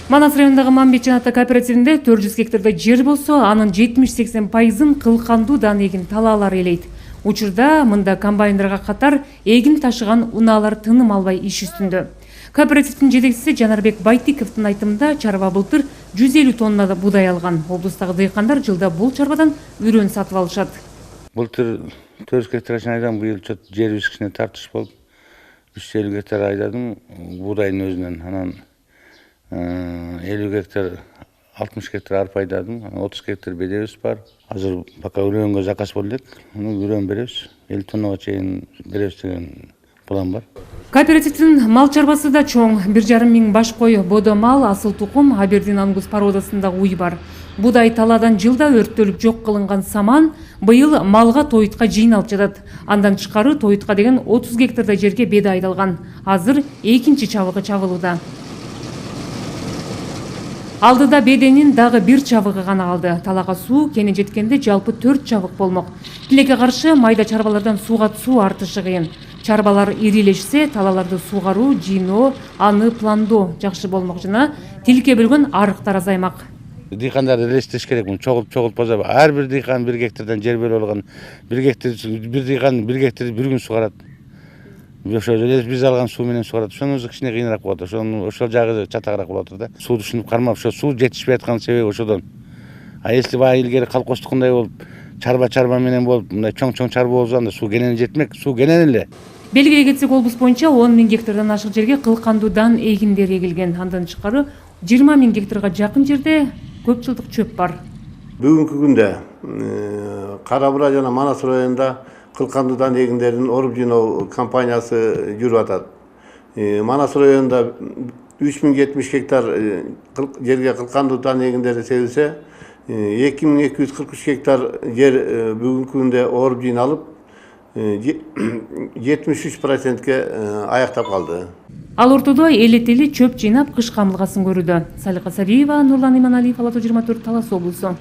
Манас районундагы Мамбет жана ата кооперативинде 400 гектарда жер болсо, анын 70-80% кылкандуу дан эгин талаалар ээлейт. Учурда мында комбайндарга катар эгин ташыган унаалар тыным албай иш үстүндө. Кооперативдин жетекчиси Жанарбек Байтиковдун айтымында чарба былтыр 150 тонна буудай алган. Облустагы дыйкандар жылда бул чарбадан үрөн сатып алышат. Былтыр 400 гектар айдадым, быйыл жерибиз кичине тартыш болуп 350 гектар айдадым буудайдын өзүнөн. Анан 50 гектар 60 гектар арпа айдадым, 30 гектар бедебиз бар. Азыр пока үрөнгө заказ болуп элек, үрөн беребиз, 50 тоннага чейин беребиз деген план бар. Кооперативдин мал чарбасы да чоң. 1,5 миң баш кой, бодо мал, асыл тукум, Абердин Ангус породасында уй бар. Будай таладан жылда өрттөлүп жок кылынган саман быйыл малга тойтка жыйналып жатат. Андан тышкары тойтка деген 30 гектардай жерге беде айдалган. Азыр экинчи чабыгы чабылууда. Алдыда беденин дагы бир чабыгы гана калды. Талага суу кене жеткенде жалпы 4 чабык болмок. Тилекке каршы майда чарбалардан сууга суу артышы кыйын. Чарбалар ирилешсе, талаларды суугаруу, жыйноо, аны пландоо жакшы болмок жана тилке бөлгөн арыктар азаймак. Дыйкандарды элестеш керек, чогулуп база. Ар бир дыйкан 1 гектардан жер бөлүп алган. 1 дыйкан 1 гектарды бир күн сугарат. Биз алган суу менен сугарат. Ошонун кичине кыйыныраак болот. Ошол жагы чатагыраак болот да. Сууну түшүнүп кармап, ошо суу жетишпей аткан себеби ошодон. А если баа илгери колхоздукундай болуп, чарба менен болуп, мындай чоң чарба болсо анда суу кенени жетмек, суу кенен эле. Белгиге кетсек, облус боюнча 10 миң гектардан ашык жерге кылкандуу дан эгиндер эгилген. Андан тышкары 20 миң гектарга жакын жерде көп жылдык чөп бар. Бүгүнкү күндө Кара Бура жана Манас районунда кылкандуу дан эгиндерин оруп жыйноо кампаниясы жүрүп атат. Манас районунда 3070 гектар жерге кылкандуу дан эгиндери себилсе, 2243 гектар жер бүгүнкү күндө оруп жыйналып 73%ке аяктап калды. Ал ортодо элетели чөп жыйнап кыш камылгасын көрүүдө. Салика Сабиева, Нурлан Иманалиев, Ала 24, Талас облусу.